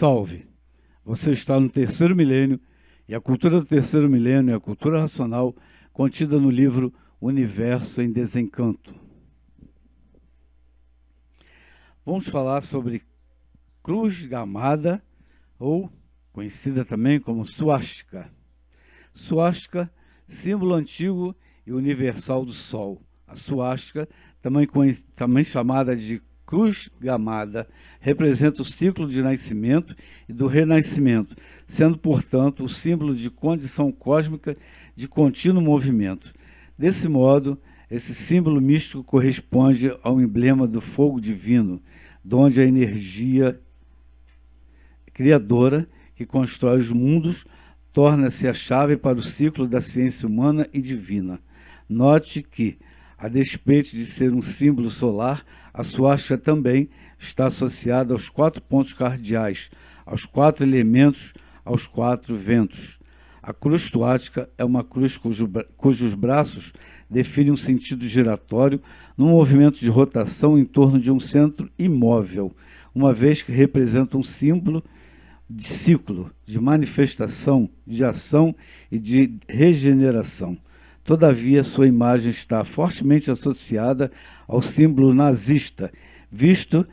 Salve! Você está no terceiro milênio e a cultura do terceiro milênio é a cultura racional contida no livro Universo em Desencanto. Vamos falar sobre cruz gamada, ou conhecida também como suástica. Suástica, símbolo antigo e universal do Sol. A suástica, também chamada de cruz gamada, representa o ciclo de nascimento e do renascimento, sendo, portanto, o símbolo de condição cósmica de contínuo movimento. Desse modo, esse símbolo místico corresponde ao emblema do fogo divino, donde a energia criadora que constrói os mundos torna-se a chave para o ciclo da ciência humana e divina. Note que, a despeito de ser um símbolo solar, a suástica também está associada aos 4 pontos cardeais, aos 4 elementos, aos 4 ventos. A cruz suástica é uma cruz cujos braços definem um sentido giratório num movimento de rotação em torno de um centro imóvel, uma vez que representa um símbolo de ciclo, de manifestação, de ação e de regeneração. Todavia, sua imagem está fortemente associada ao símbolo nazista, visto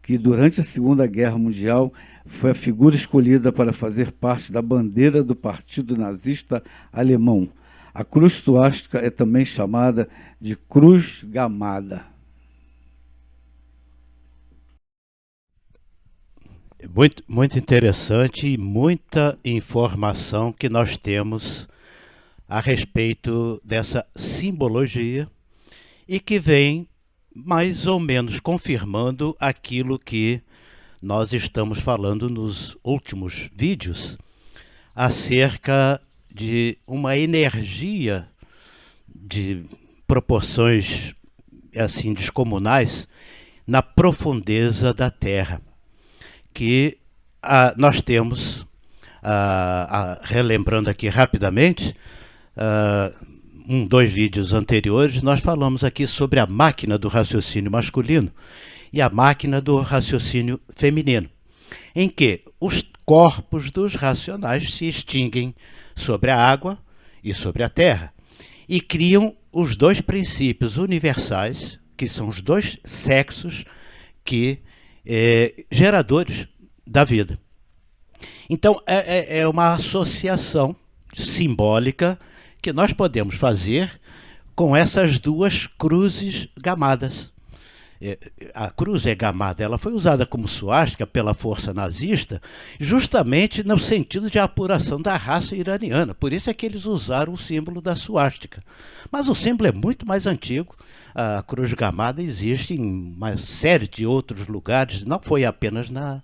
que durante a Segunda Guerra Mundial foi a figura escolhida para fazer parte da bandeira do Partido Nazista Alemão. A cruz suástica é também chamada de cruz gamada. Muito interessante e muita informação que nós temos a respeito dessa simbologia e que vem mais ou menos confirmando aquilo que nós estamos falando nos últimos vídeos acerca de uma energia de proporções assim descomunais na profundeza da Terra, que nós temos, relembrando aqui rapidamente, 2 vídeos anteriores, nós falamos aqui sobre a máquina do raciocínio masculino e a máquina do raciocínio feminino, em que os corpos dos racionais se extinguem sobre a água e sobre a terra e criam os 2 princípios universais, que são os 2 sexos geradores da vida. Então, é uma associação simbólica que nós podemos fazer com essas 2 cruzes gamadas. A cruz é gamada, ela foi usada como suástica pela força nazista justamente no sentido de apuração da raça iraniana. Por isso é que eles usaram o símbolo da suástica. Mas o símbolo é muito mais antigo. A cruz gamada existe em uma série de outros lugares, não foi apenas na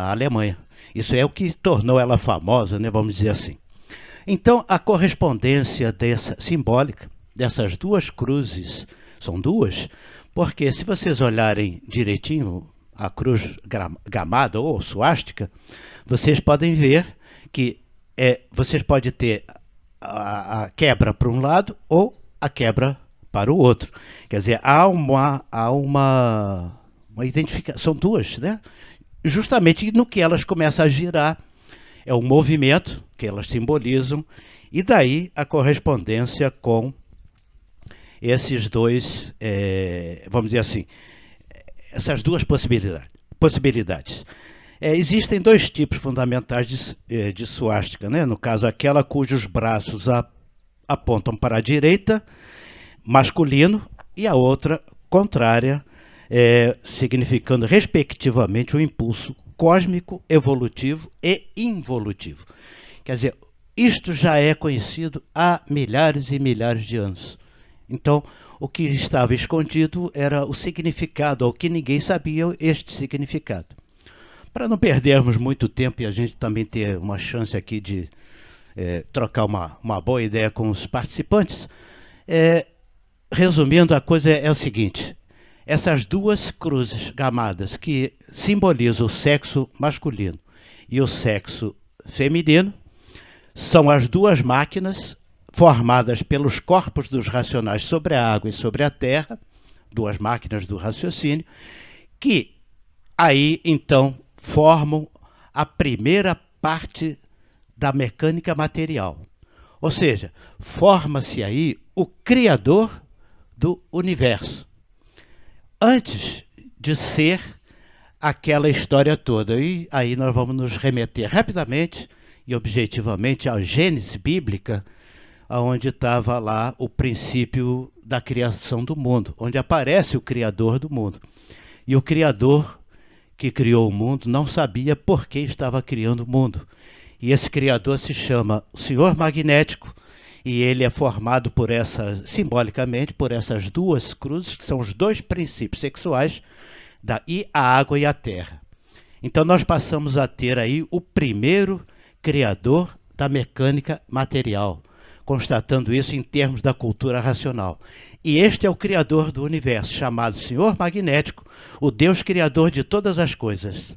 Alemanha. Isso é o que tornou ela famosa, né, vamos dizer assim. Então, a correspondência simbólica dessas 2 cruzes, são 2, porque se vocês olharem direitinho a cruz gamada ou suástica, vocês podem ver que vocês podem ter a quebra para um lado ou a quebra para o outro. Quer dizer, há uma identificação, são 2, né? Justamente no que elas começam a girar, é o movimento que elas simbolizam, e daí a correspondência com esses 2, vamos dizer assim, essas 2 possibilidades. Existem 2 tipos fundamentais de suástica, né? No caso, aquela cujos braços apontam para a direita, masculino, e a outra contrária, significando respectivamente o impulso cósmico, evolutivo e involutivo. Quer dizer, isto já é conhecido há milhares e milhares de anos. Então, o que estava escondido era o significado, ou que ninguém sabia este significado. Para não perdermos muito tempo e a gente também ter uma chance aqui de trocar uma boa ideia com os participantes, resumindo, a coisa é o seguinte: essas 2 cruzes gamadas que simbolizam o sexo masculino e o sexo feminino são as 2 máquinas formadas pelos corpos dos racionais sobre a água e sobre a terra, 2 máquinas do raciocínio, que aí então formam a primeira parte da mecânica material. Ou seja, forma-se aí o criador do universo. Antes de ser aquela história toda. E aí nós vamos nos remeter rapidamente e objetivamente à Gênese bíblica, onde estava lá o princípio da criação do mundo, onde aparece o Criador do mundo. E o Criador que criou o mundo não sabia por que estava criando o mundo. E esse Criador se chama o Senhor Magnético, e ele é formado por simbolicamente, por essas duas cruzes, que são os dois princípios sexuais, a água e a terra. Então nós passamos a ter aí o primeiro criador da mecânica material, constatando isso em termos da cultura racional. E este é o criador do universo, chamado Senhor Magnético, o Deus criador de todas as coisas.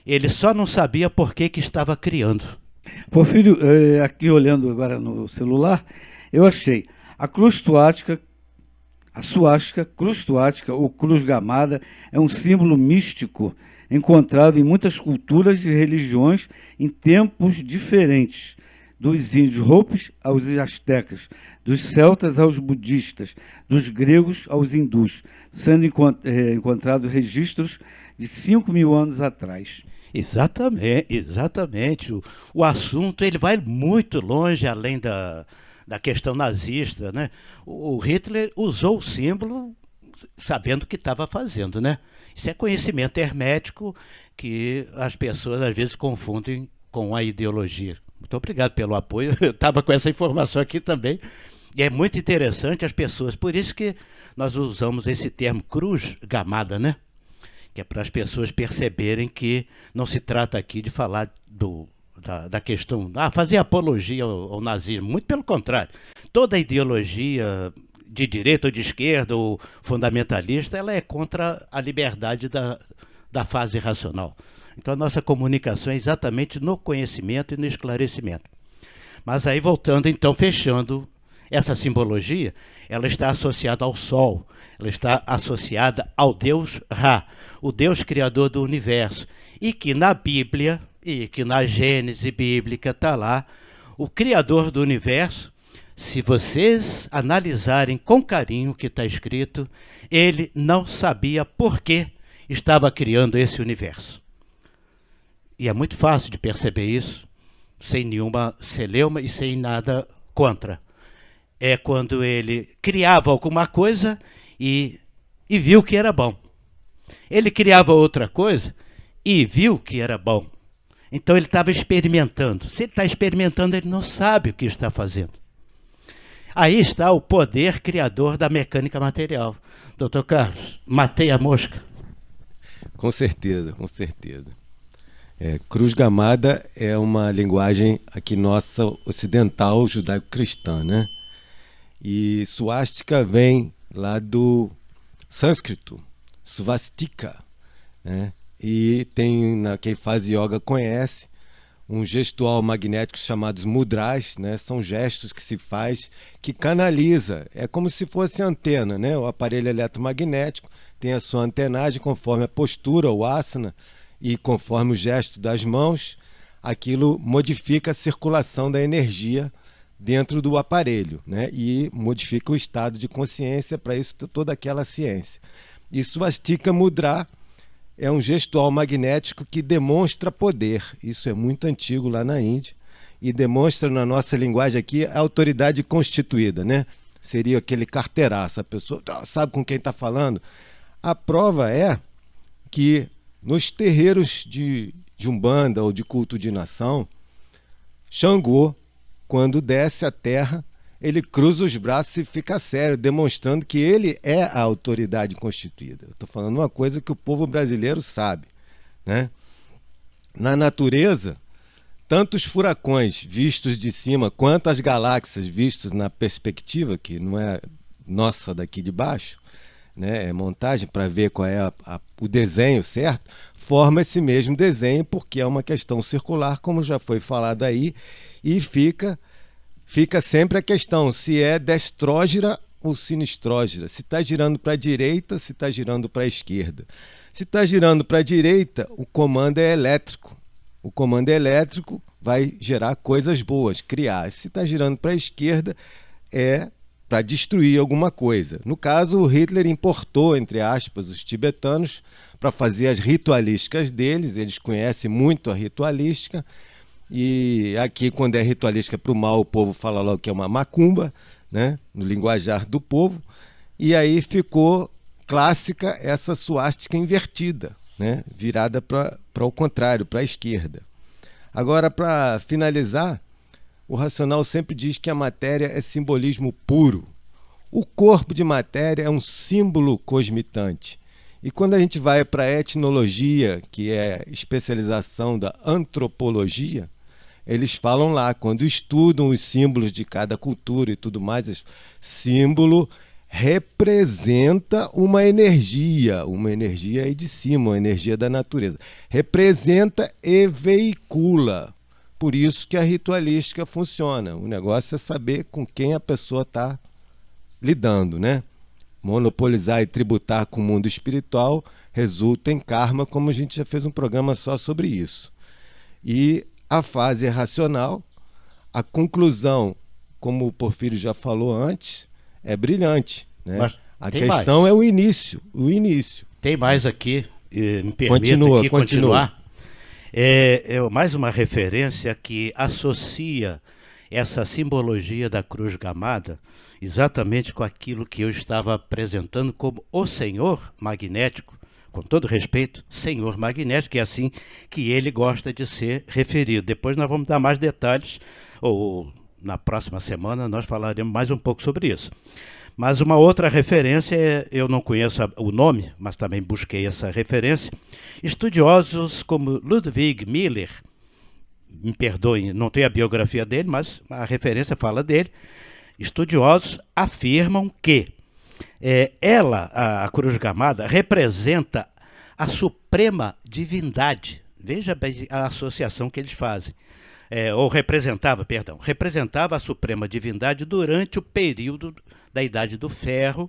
Ele só não sabia por que estava criando. Porfírio, aqui olhando agora no celular, eu achei a cruz toática, a suástica, cruz toática ou cruz gamada é um símbolo místico encontrado em muitas culturas e religiões em tempos diferentes, dos índios Hopis aos astecas, dos celtas aos budistas, dos gregos aos hindus, sendo encontrados registros de 5.000 anos atrás. Exatamente, exatamente. O assunto ele vai muito longe além da questão nazista, né? O Hitler usou o símbolo sabendo o que estava fazendo, né? Isso é conhecimento hermético que as pessoas às vezes confundem com a ideologia. Muito obrigado pelo apoio. Eu estava com essa informação aqui também. E é muito interessante as pessoas, por isso que nós usamos esse termo cruz gamada, né? Que é para as pessoas perceberem que não se trata aqui de falar da questão, fazer apologia ao nazismo. Muito pelo contrário. Toda ideologia de direita ou de esquerda ou fundamentalista, ela é contra a liberdade da fase racional. Então a nossa comunicação é exatamente no conhecimento e no esclarecimento. Mas aí voltando, então, fechando essa simbologia, ela está associada ao Sol, ela está associada ao Deus Ra, o Deus criador do universo, e que na Bíblia, e que na Gênese bíblica está lá, o criador do universo. Se vocês analisarem com carinho o que está escrito, ele não sabia por que estava criando esse universo. E é muito fácil de perceber isso, sem nenhuma celeuma e sem nada contra. É quando ele criava alguma coisa e viu que era bom. Ele criava outra coisa e viu que era bom. Então ele estava experimentando. Se ele está experimentando, ele não sabe o que está fazendo. Aí está o poder criador da mecânica material. Doutor Carlos, matei a mosca? Com certeza, com certeza. Cruz gamada é uma linguagem aqui nossa ocidental judaico-cristã, né? E suástica vem lá do sânscrito, svastika, né? E quem faz yoga conhece um gestual magnético chamados mudras, né? São gestos que se faz, que canaliza, é como se fosse antena, né? O aparelho eletromagnético tem a sua antenagem conforme a postura, o asana, e conforme o gesto das mãos, aquilo modifica a circulação da energia dentro do aparelho, né? E modifica o estado de consciência, para isso toda aquela ciência. E Swastika Mudra é um gestual magnético que demonstra poder. Isso é muito antigo lá na Índia e demonstra na nossa linguagem aqui a autoridade constituída, né? Seria aquele carteiraço, a pessoa sabe com quem está falando. A prova é que nos terreiros de Umbanda ou de culto de nação, Xangô, quando desce a terra, ele cruza os braços e fica sério, demonstrando que ele é a autoridade constituída. Eu estou falando uma coisa que o povo brasileiro sabe, né? Na natureza, tanto os furacões vistos de cima, quanto as galáxias vistas na perspectiva, que não é nossa daqui de baixo, né? É montagem para ver qual é o desenho certo, forma esse mesmo desenho, porque é uma questão circular, como já foi falado aí, e fica sempre a questão se é destrógira ou sinistrógira, se está girando para a direita, se está girando para a esquerda. Se está girando para a direita, o comando é elétrico, O comando elétrico vai gerar coisas boas, criar. Se está girando para a esquerda, é para destruir alguma coisa. No caso, o Hitler importou, entre aspas, os tibetanos para fazer as ritualísticas deles. Eles conhecem muito a ritualística. E aqui, quando é ritualística para o mal, o povo fala logo que é uma macumba, né? No linguajar do povo. E aí ficou clássica essa suástica invertida, né? Virada para o contrário, para a esquerda. Agora, para finalizar, o racional sempre diz que a matéria é simbolismo puro. O corpo de matéria é um símbolo cosmitante. E quando a gente vai para a etnologia, que é especialização da antropologia, eles falam lá, quando estudam os símbolos de cada cultura e tudo mais, símbolo representa uma energia aí de cima, uma energia da natureza. Representa e veicula. Por isso que a ritualística funciona. O negócio é saber com quem a pessoa está lidando, né? Monopolizar e tributar com o mundo espiritual resulta em karma, como a gente já fez um programa só sobre isso. E a fase racional, a conclusão, como o Porfírio já falou antes, é brilhante, né? Mas a tem questão mais. é o início. Tem mais aqui, me permita Continua, aqui continua. continuar. Mais uma referência que associa essa simbologia da cruz gamada exatamente com aquilo que eu estava apresentando como o Senhor magnético, com todo respeito, Senhor magnético, que é assim que ele gosta de ser referido. Depois nós vamos dar mais detalhes, ou na próxima semana nós falaremos mais um pouco sobre isso. Mas uma outra referência, eu não conheço o nome, mas também busquei essa referência. Estudiosos como Ludwig Miller, me perdoem, não tem a biografia dele, mas a referência fala dele. Estudiosos afirmam que a cruz gamada, representa a suprema divindade. Veja bem a associação que eles fazem. Representava a suprema divindade durante o período da Idade do Ferro,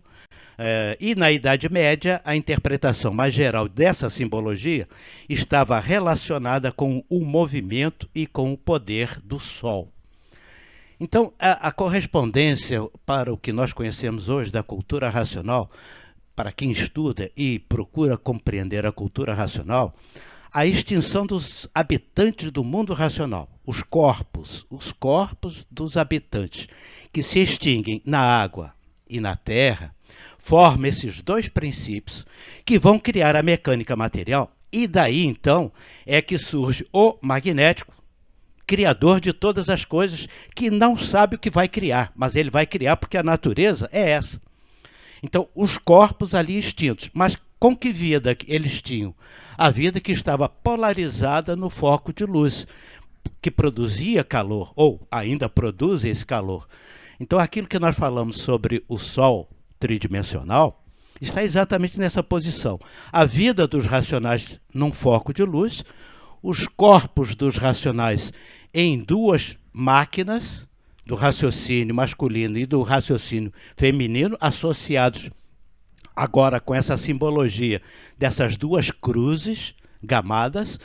e na Idade Média a interpretação mais geral dessa simbologia estava relacionada com o movimento e com o poder do Sol. Então, a correspondência para o que nós conhecemos hoje da cultura racional, para quem estuda e procura compreender a cultura racional, a extinção dos habitantes do mundo racional, os corpos dos habitantes que se extinguem na água e na terra, formam esses dois princípios que vão criar a mecânica material, e daí então é que surge o magnético, criador de todas as coisas, que não sabe o que vai criar, mas ele vai criar porque a natureza é essa. Então, os corpos ali extintos, mas com que vida eles tinham? A vida que estava polarizada no foco de luz, que produzia calor, ou ainda produz esse calor. Então, aquilo que nós falamos sobre o Sol tridimensional está exatamente nessa posição. A vida dos racionais num foco de luz, os corpos dos racionais em duas máquinas, do raciocínio masculino e do raciocínio feminino, associados agora com essa simbologia dessas duas cruzes gamadas,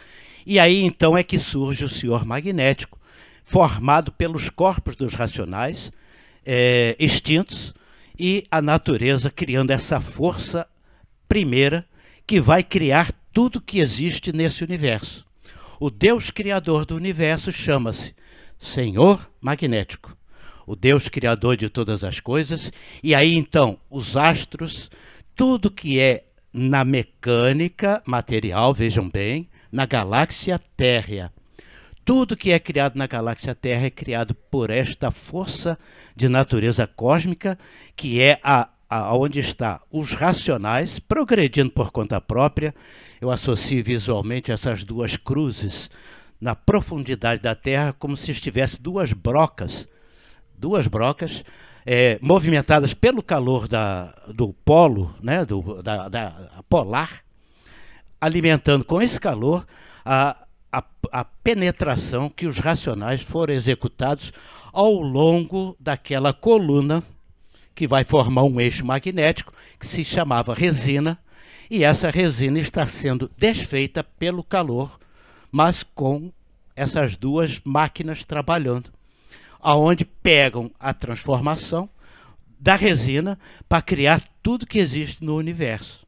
e aí então é que surge o Senhor magnético, formado pelos corpos dos racionais extintos, e a natureza criando essa força primeira que vai criar tudo que existe nesse universo. O Deus criador do universo chama-se Senhor magnético, o Deus criador de todas as coisas, e aí então os astros, tudo que é na mecânica material, vejam bem, na galáxia térrea. Tudo que é criado na galáxia Terra é criado por esta força de natureza cósmica, que é onde está os racionais, progredindo por conta própria. Eu associo visualmente essas duas cruzes na profundidade da Terra, como se estivesse duas brocas movimentadas pelo calor do polo, né, da polar, alimentando com esse calor a penetração que os racionais foram executados ao longo daquela coluna que vai formar um eixo magnético que se chamava resina, e essa resina está sendo desfeita pelo calor, mas com essas duas máquinas trabalhando, aonde pegam a transformação da resina para criar tudo que existe no universo.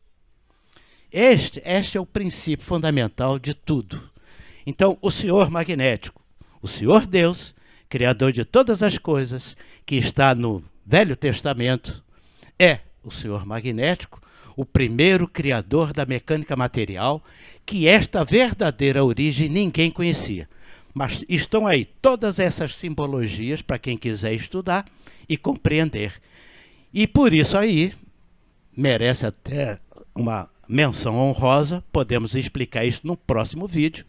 Este é o princípio fundamental de tudo. Então, o Senhor magnético, o Senhor Deus, Criador de todas as coisas, que está no Velho Testamento, é o Senhor magnético, o primeiro criador da mecânica material, que esta verdadeira origem ninguém conhecia. Mas estão aí todas essas simbologias para quem quiser estudar e compreender. E por isso aí, merece até uma menção honrosa, podemos explicar isso no próximo vídeo,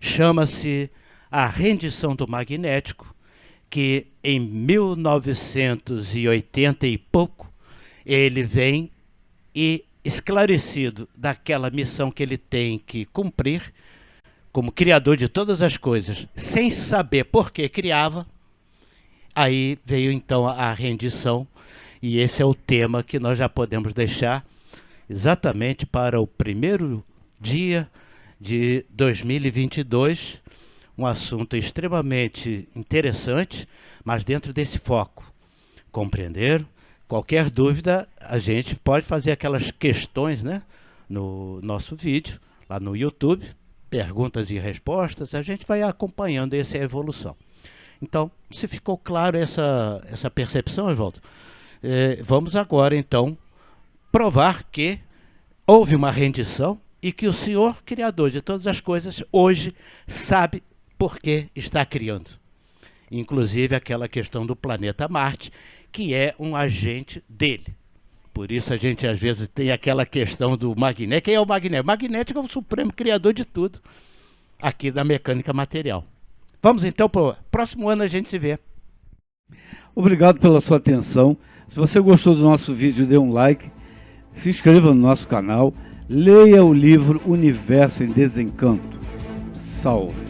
chama-se A Rendição do Magnético, que em 1980 e pouco, ele vem e, esclarecido daquela missão que ele tem que cumprir, como criador de todas as coisas, sem saber por que criava, aí veio então a rendição, e esse é o tema que nós já podemos deixar exatamente para o primeiro dia de 2022, um assunto extremamente interessante, mas dentro desse foco. Compreenderam? Qualquer dúvida, a gente pode fazer aquelas questões, né, no nosso vídeo, lá no YouTube, perguntas e respostas, a gente vai acompanhando essa evolução. Então, se ficou claro essa percepção, Oswaldo, vamos agora, então, provar que houve uma rendição e que o Senhor, Criador de todas as coisas, hoje sabe por que está criando. Inclusive aquela questão do planeta Marte, que é um agente dele. Por isso a gente às vezes tem aquela questão do magnético. Quem é o magnético? O magnético é o supremo criador de tudo, aqui da mecânica material. Vamos então para o próximo ano, a gente se vê. Obrigado pela sua atenção. Se você gostou do nosso vídeo, dê um like, se inscreva no nosso canal, leia o livro Universo em Desencanto. Salve!